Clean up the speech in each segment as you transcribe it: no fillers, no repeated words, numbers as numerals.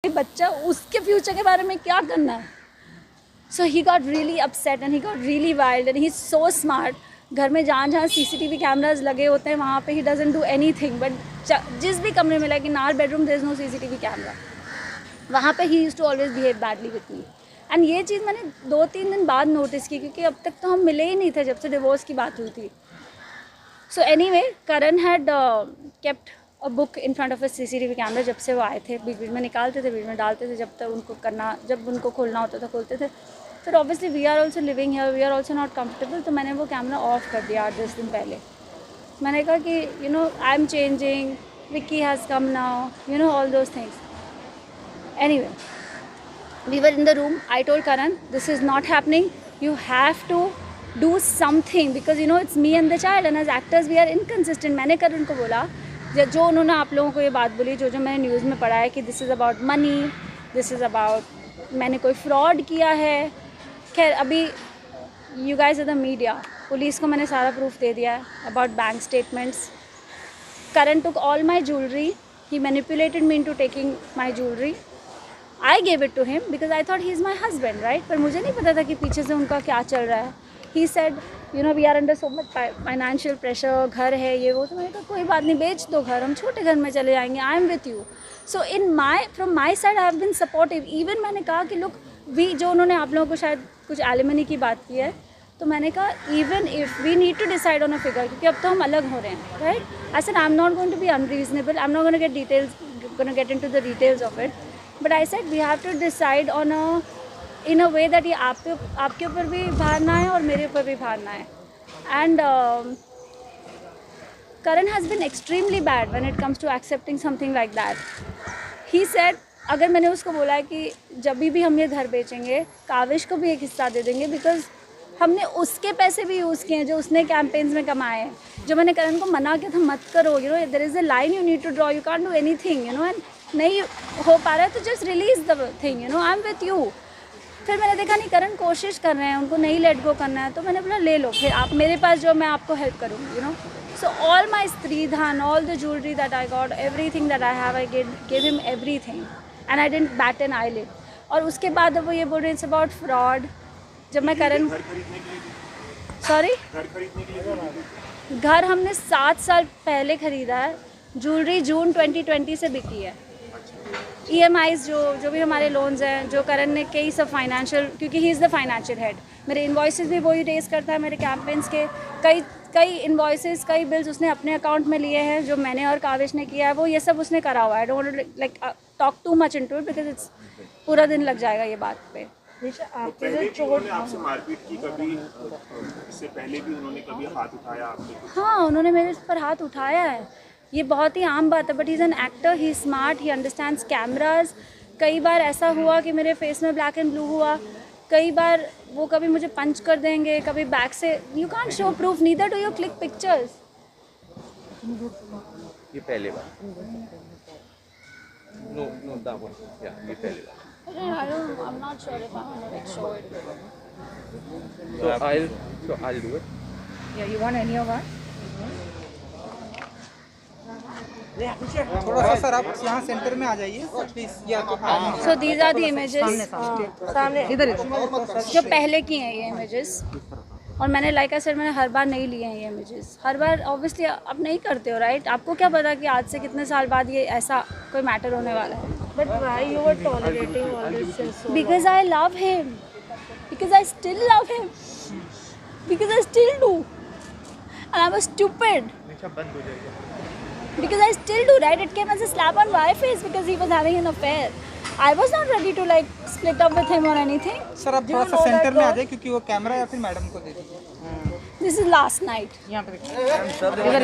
बच्चा उसके फ्यूचर के बारे में क्या करना है. So he got really upset and he got really wild and he's so smart. घर में जहाँ CCTV cameras लगे होते हैं वहाँ पे he doesn't do anything. But जिस भी कमरे में, like in our bedroom there is no CCTV camera. वहाँ पे he used to always behave badly with me. And ये चीज़ मैंने 2-3 दिन बाद नोटिस की, क्योंकि अब तक तो हम मिले ही नहीं थे जब से डिवोर्स की बात हुई थी. So anyway, Karan had kept a book in front of a CCTV camera. जब से वो आए थे, बीच बीच में निकालते थे, बीच में डालते थे, जब तक उनको करना, जब उनको खोलना होता था खोलते थे. फिर obviously we are also living here, we are also not comfortable, तो मैंने वो कैमरा ऑफ कर दिया 8-10 दिन पहले. मैंने कहा कि you know I am changing, Vicky has come now, you know all those things. Anyway, we were in the room. I told Karan, this is not happening, you have to do something because you know it's me and the child and as actors we are inconsistent. मैंने Karan को बोला, जो उन्होंने आप लोगों को ये बात बोली, जो मैंने न्यूज़ में पढ़ा है कि this is about money, this is about मैंने कोई फ्रॉड किया है. खैर अभी you guys are the media, police को मैंने सारा प्रूफ दे दिया है about bank statements. Karan took all my jewelry, he manipulated me into taking my jewelry. I gave it to him because I thought he's my husband, right? पर मुझे नहीं पता था कि पीछे से उनका क्या चल रहा है. He said, you know, we are under so much financial pressure, घर है ये वो. तो मैंने कहा कोई बात नहीं, बेच दो घर, हम छोटे घर में चले जाएंगे. I am with you. So from my side I have been supportive. Even मैंने कहा कि look, जो उन्होंने आप लोगों को शायद कुछ alimony की बात की है, तो मैंने कहा even if we need to decide on a figure, क्योंकि अब तो हम अलग हो रहे हैं, right? I said I'm not going to be unreasonable. I'm not going to get into the details of it. But I said we have to decide in a way that ये आपके ऊपर भी भार ना है और मेरे ऊपर भी भार ना है. And Karan has been extremely bad when it comes to accepting something like that. He said, अगर मैंने उसको बोला है कि जब भी हम ये घर बेचेंगे काविश को भी एक हिस्सा दे देंगे, बिकॉज हमने उसके पैसे भी यूज़ किए हैं जो उसने कैंपेन्स में कमाए हैं. जो मैंने करण को मना किया था मत करो, you know there is a line you need to draw, you can't do anything, you know, and नहीं हो पा रहा है तो just release the thing, you know, I am with you. फिर मैंने देखा नहीं करण कोशिश कर रहे हैं, उनको नहीं लेट गो करना है, तो मैंने बोला ले लो, फिर आप मेरे पास जो मैं आपको हेल्प करूँगी, you know. So all my stridhan, all the jewellery that I got, everything that I have, I give him everything and I didn't bat an eyelid. और उसके बाद वो ये बोल रहे इट्स अबाउट फ्रॉड. जब मैं करण सॉरी घर हमने 7 साल पहले ख़रीदा है. ज्वेलरी जून 2020 से बिकी है. EMIs जो भी हमारे लोन्स हैं, जो करण ने कई सब फाइनेंशियल, क्योंकि he is the financial head, मेरे इन्वॉइसेस भी वही रेस करता है, मेरे कैंपेन्स के कई इन्वॉइसेस, कई बिल्स उसने अपने अकाउंट में लिए हैं जो मैंने और काविश ने किया है, वो ये सब उसने करा हुआ है. I don't want to like talk too much into it because it's पूरा दिन लग जाएगा ये बात पे. आपके जो चोट आपसे मारपीट की, कभी इससे पहले भी उन्होंने कभी हाथ उठाया आपने? हाँ, उन्होंने मेरे पर हाथ उठाया है, ये बहुत ही आम बात है. But he is an actor, he smart, he understands cameras. कई बार ऐसा हुआ कि मेरे फेस में ब्लैक एंड ब्लू हुआ, कई बार वो कभी मुझे पंच कर देंगे, कभी बैक से. You can't show proof, neither do you click pictures. ये पहले बार नो दैट वन, या ये पहले बार. I'm not sure if I want to like show it. So I'll do it. Yeah, you want any of us? थोड़ा सा sir आप यहाँ centre में आ जाइए प्लीज. या तो So these are the images सामने इधर जो पहले की हैं ये images. और मैंने लाइक आई सेड मैंने हर बार नहीं लिए हैं ये इमेजेस. हर बार ऑब्वियसली आप नहीं करते हो, राइट? आपको क्या पता कि आज से कितने साल बाद ये ऐसा कोई मैटर होने वाला है. But why you were tolerating all this since so long? Because I love him. Because I still love him. Because I still do. And I was stupid. Because I still do, right? It came as a slap on my face because he was having an affair. I was not ready to like split up with him or anything. Sir आप थोड़ा सा centre में आ जाए क्योंकि वो camera या फिर madam को दे दीजिए. This is last night. यहाँ पे देखिए. इधर सब जगह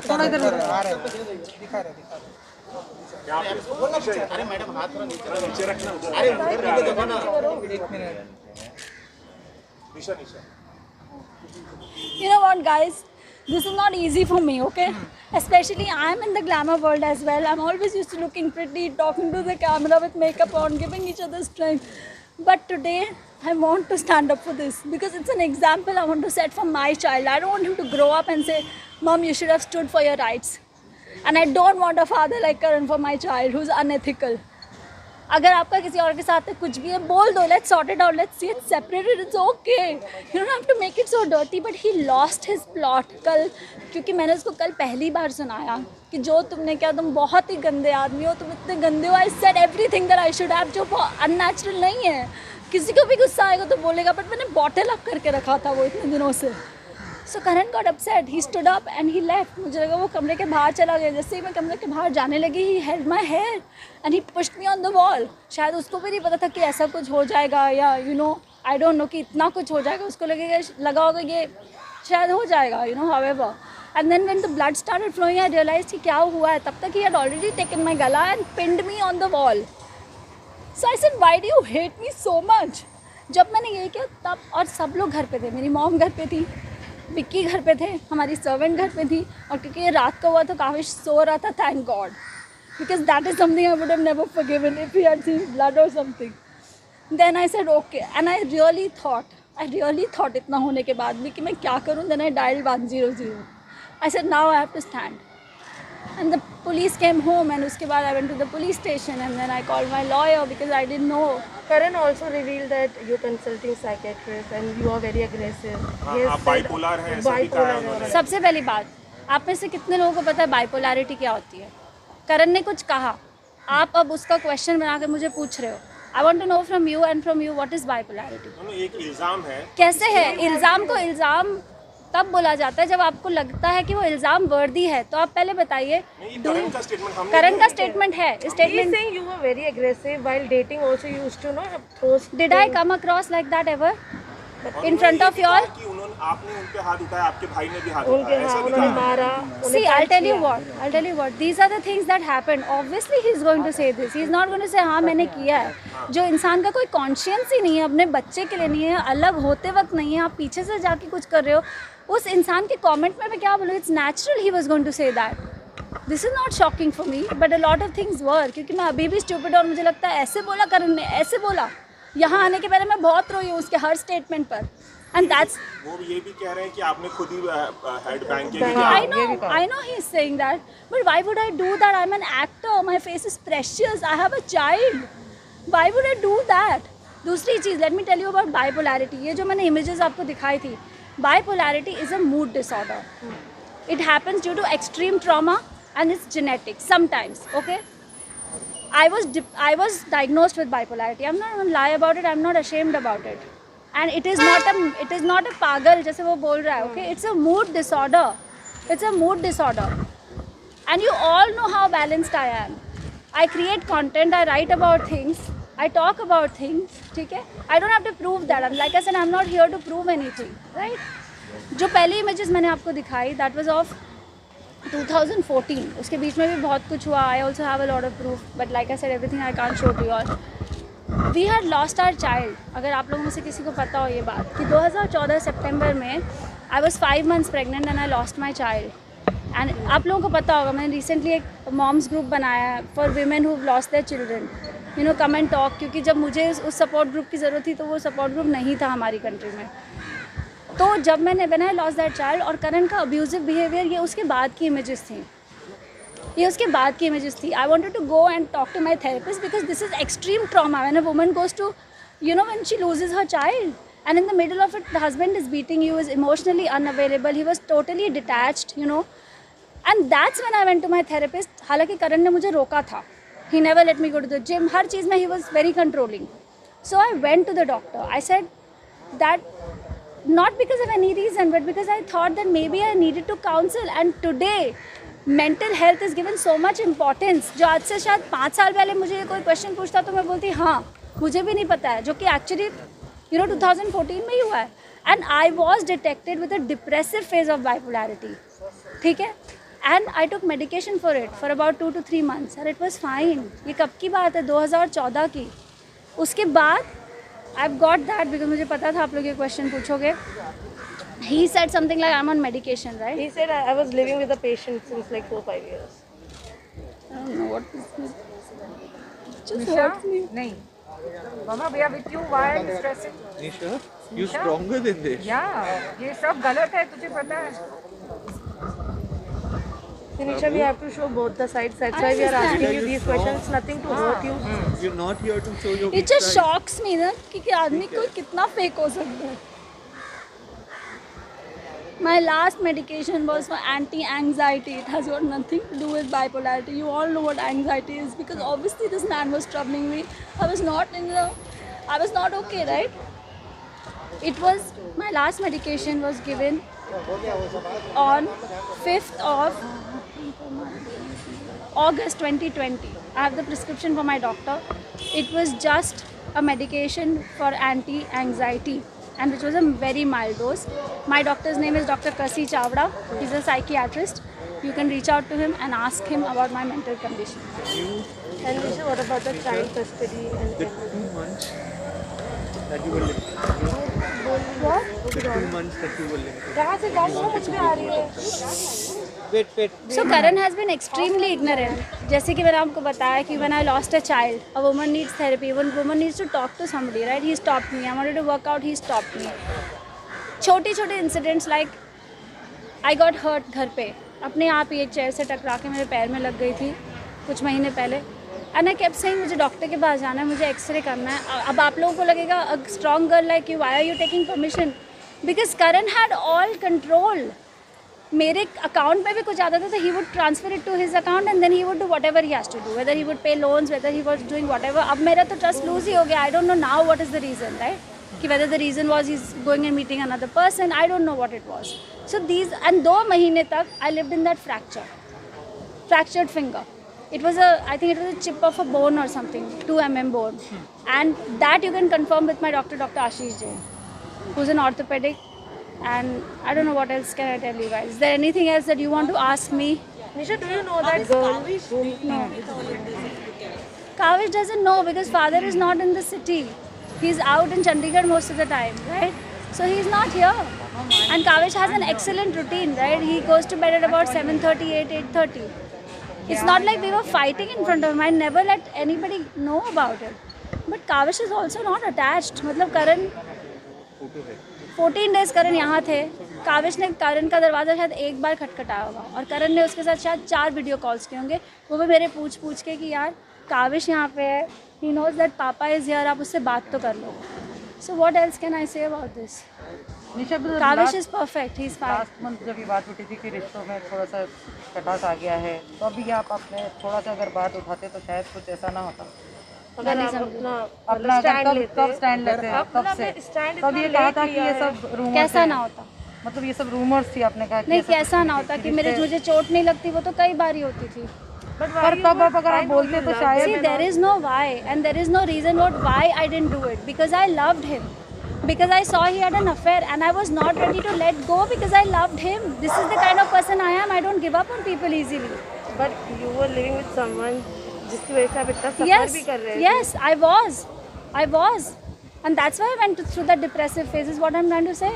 थोड़ा इधर आ रहा है, दिखा रहा. अरे मैडम हाथ थोड़ा नीचे रखना. अरे उधर देखो ना. एक minute. Nisha You know what, guys? This is not easy for me, okay? Especially I'm in the glamour world as well. I'm always used to looking pretty, talking to the camera with makeup on, giving each other strength. But today, I want to stand up for this because it's an example I want to set for my child. I don't want him to grow up and say, Mom, you should have stood for your rights. And I don't want a father like Karan for my child who's unethical. अगर आपका किसी और के साथ कुछ भी है बोल दो, let's sort it out, let's see it separated, it's okay. You don't have to make it so dirty. But he lost his plot. कल क्योंकि मैंने उसको कल पहली बार सुनाया कि जो तुमने किया तुम बहुत ही गंदे आदमी हो, तुम इतने गंदे हो. I said everything that I should have, जो unnatural नहीं है. किसी को भी गुस्सा आएगा तो बोलेगा, बट मैंने बॉटल अप करके रखा था वो इतने दिनों से. So Karan got upset. He stood up and he left. मुझे लगा वो कमरे के बाहर चला गया. जैसे ही मैं कमरे के बाहर जाने लगी, he held my hair and he pushed me on the wall. शायद उसको भी नहीं पता था कि ऐसा कुछ हो जाएगा, या I don't know कि इतना कुछ हो जाएगा. उसको लगा होगा ये शायद हो जाएगा, however. And then when the blood started flowing, I realized कि क्या हुआ है. तब तक he had already taken my gala and pinned me on the wall. So I said, why do you hate me so much? जब मैंने ये किया तब, और सब लोग घर पे थे. मेरी मॉम घर पे थी, विक्की घर पे थे, हमारी सर्वेंट घर पे थी. और क्योंकि ये रात का हुआ तो काफ़ी सो रहा था, thank God, because that is something I would have never forgiven if he had seen blood और something. Then I said okay, and I really thought इतना होने के बाद भी कि मैं क्या करूँ. Then I dialled 100. I said now I have to stand. And the police came home, and उसके बाद I went to the police station, and then I called my lawyer because I didn't know. Karan also revealed that you're consulting psychiatrist and you are very aggressive. आप bipolar हैं, ऐसा भी कहा उन्होंने. सबसे पहली बात, आप में से कितने लोगों को पता है बाइपोलैरिटी क्या होती है? करण ने कुछ कहा, आप अब उसका क्वेश्चन बना के मुझे पूछ रहे हो. I want to know from you and from you what is bipolarity. एक इल्जाम है. कैसे है इल्जाम को इल्जाम तब बोला जाता है जब आपको लगता है कि वो इल्जाम वर्दी है. तो आप पहले बताइए. करण का स्टेटमेंट है. Statement saying you were very aggressive while dating also you used to throw. Did I come across like that ever in front of you all? आपने उन पे हाथ उठाया, आपके भाई ने भी हाथ उठाया, ऐसा भी कहा. मारा. See, I'll tell you what. These are the things that happened. Obviously he is going to say this. He is not going to say हाँ मैंने किया है. जो इंसान का कोई कॉन्शियंस ही नहीं है, अपने बच्चे के लिए नहीं है, अलग होते वक्त नहीं है, आप पीछे से जाके कुछ कर रहे हो, उस इंसान के कमेंट में मैं क्या बोलूँ. It's natural he was going to say that. This is not shocking for me, but a lot of things were. क्योंकि मैं अभी भी स्टूपिड, और मुझे लगता है ऐसे बोला करण ने, ऐसे बोला. यहाँ आने के पहले मैं बहुत रोई हूँ उसके हर स्टेटमेंट पर. एंड दैट्स, वो ये भी कह रहे हैं कि आपने खुद ही हेड बैंक किया. I know he is saying that, but why would I do that? I'm an actor. My face is precious. I have a child. Why would I do that? दूसरी चीज़, let me tell you about bipolarity. ये जो मैंने images आपको दिखाई थी, bipolarity is a mood disorder. It happens due to extreme trauma and it's genetic sometimes. Okay. I was diagnosed with bipolarity. I'm not going to lie about it. I'm not ashamed about it. And it is not a pagal जैसे वो बोल रहा है. Okay, it's a mood disorder. It's a mood disorder. And you all know how balanced I am. I create content. I write about things. I talk about things. ठीक है? I don't have to prove that. Like I said, I'm not here to prove anything. Right? जो पहली images मैंने आपको दिखाई, that was of 2014. उसके बीच में भी बहुत कुछ हुआ. I also have a lot of proof. But like I said, everything I can't show to you all. We had lost our child. अगर आप लोगों में से किसी को पता हो ये बात कि 2014 सितंबर में I was 5 months pregnant and I lost my child. And आप लोगों को पता होगा, मैंने recently एक moms group बनाया है for women who've lost their children. Come and talk. क्योंकि जब मुझे उस support group की ज़रूरत थी तो वो support group नहीं था हमारी country में. तो जब मैंने बनाया lost that child, और करण का abusive behavior, ये उसके बाद की images थी. ये उसके बाद की images थी. I wanted to go and talk to my therapist because this is extreme trauma. When a woman goes to, when she loses her child, and in the middle of it, the husband is beating you, is emotionally unavailable, he was totally detached, And that's when I went to my therapist. हालांकि करण ने मुझे रोका था. He never let me go to the gym. हर चीज़ में he was very controlling. So I went to the doctor. I said that not because of any reason, but because I thought that maybe I needed to counsel. And today, mental health is given so much importance. जो आज से शायद 5 साल पहले मुझे कोई question पूछता तो मैं बोलती हाँ मुझे भी नहीं पता है, जो कि एक्चुअली 2014 में ही हुआ है. And I was detected with a depressive phase of bipolarity. ठीक है. And I took medication for it for about 2 to 3 months and it was fine. ये कब की बात है? 2014 की. उसके बाद I've got that because मुझे पता था आप लोग ये क्वेश्चन पूछोगे. He said something like I'm on medication, right? He said I was living with a patient since like 4-5 years. I don't know what this is. Just Nisha? hurts me. नहीं. Mama, we are with you while stressing. Nisha, you stronger than this. Yeah, ये सब गलत है तुझे पता है. Nisha, we have to show both the sides. That's why we are asking you these questions. It's nothing to hurt you. You're not here to show your It just shocks me ना कि आदमी को कितना fake हो सकता है. My last medication was for anti-anxiety. It has got nothing to do with bipolarity. You all know what anxiety is because obviously this man was troubling me. I was not okay, right? It was, my last medication was given on 5th of August 2020. I have the prescription from my doctor. It was just a medication for anti-anxiety, and which was a very mild dose. My doctor's name is Dr. Kasi Chavda. He's a psychiatrist. You can reach out to him and ask him about my mental condition. And Nisha, what about the child custody and the 2 months that you were limited. What? The 2 months that you were limited. कहाँ से गाँव समझ में आ रही है? Wait. So Karan has been extremely ignorant. जैसे कि मैंने आपको बताया कि when I lost a child, a woman needs therapy. One woman needs to talk to somebody, right? He stopped me. I wanted to work out. He stopped me. छोटे incidents like I got hurt घर पे. अपने आप ही एक chair से टकरा के मेरे पैर में लग गई थी कुछ महीने पहले. And I kept saying मुझे डॉक्टर के पास जाना है, मुझे एक्सरे करना है. अब आप लोगों को लगेगा a strong girl like you, why are you taking permission? Because Karan had all control. मेरे अकाउंट में भी कुछ आता था तो he would transfer it to his account and then he would do whatever he has to do, whether he would pay loans, whether he was doing whatever. अब मेरा तो trust lose ही हो गया. I don't know now what is the reason, right? कि whether the reason was he's going and meeting another person, I don't know what it was. So these, and 2 महीने तक I lived in that fractured finger. It was I think it was a chip of a bone or something, 2 mm bone, and that you can confirm with my doctor, Dr. Ashish Jain, who's an orthopedic. And I don't know what else can I tell you guys. Is there anything else that you want to ask me? Nisha, do you know that girl? No. Kavish doesn't know because father is not in the city. He's out in Chandigarh most of the time, right? So he's not here. And Kavish has an excellent routine, right? He goes to bed at about 7:30, 8:30. It's not like we were fighting in front of him. I never let anybody know about it. But Kavish is also not attached. मतलब Karan 14 days करण यहाँ थे. काविश ने करण का दरवाज़ा शायद एक बार खटखटाया होगा और करण ने उसके साथ शायद 4 वीडियो कॉल्स किए होंगे. वो भी मेरे पूछ के कि यार काविश यहाँ पे है, ही नोज दैट पापा इज़ हियर, आप उससे बात तो कर लो. So what else can I say about this? Kavish is perfect, he is fine. Last month जब ये बात उठी थी कि रिश्तों में थोड़ा सा खटास आ गया है, तो अभी आप अपने थोड़ा सा अगर बात उठाते तो शायद कुछ ऐसा ना होता. अगर आप अपना कब स्टैंड लेते हैं, कब से तब ये कहा था कि ये सब रूमर्स कैसा ना होता, मतलब ये सब रूमर्स थी, आपने कहा नहीं कैसा ना होता कि मुझे चोट नहीं लगती, वो तो कई बार ही होती थी. पर तब आप अगर आप बोलते तो शायद. See, there is no why and there is no reason why I didn't do it, because I loved him, because I saw he had an affair and I was not ready to let go because I loved him. This is the kind of person I am. I don't give up on people easily. But you were living with someone जिसकी वजह से आप इतना सफर भी कर रहे थे. Yes, I was, and that's why I went through that depressive phase. Is what I'm trying to say.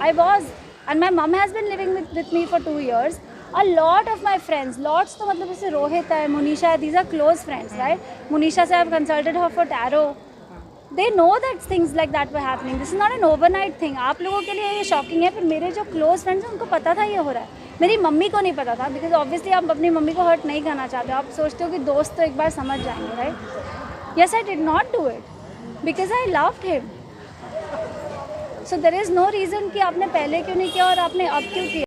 I was, and my mom has been living with me for 2 years. A lot of my friends, lots तो मतलब जैसे रोहित है, मुनीशा है, these are close friends, right? Munisha से I've consulted her for tarot. They know that things like that were happening. This is not an overnight thing. आप लोगों के लिए ये shocking है, पर मेरे जो close friends हैं उनको पता था ये हो रहा है. मेरी मम्मी को नहीं पता था, because obviously आप अपनी मम्मी को hurt नहीं करना चाहते हो. आप सोचते हो कि दोस्त तो एक बार समझ जाएंगे, right? Yes, I did not do it because I loved him. So there is no reason कि आपने पहले क्यों नहीं किया और आपने अब क्यों किया.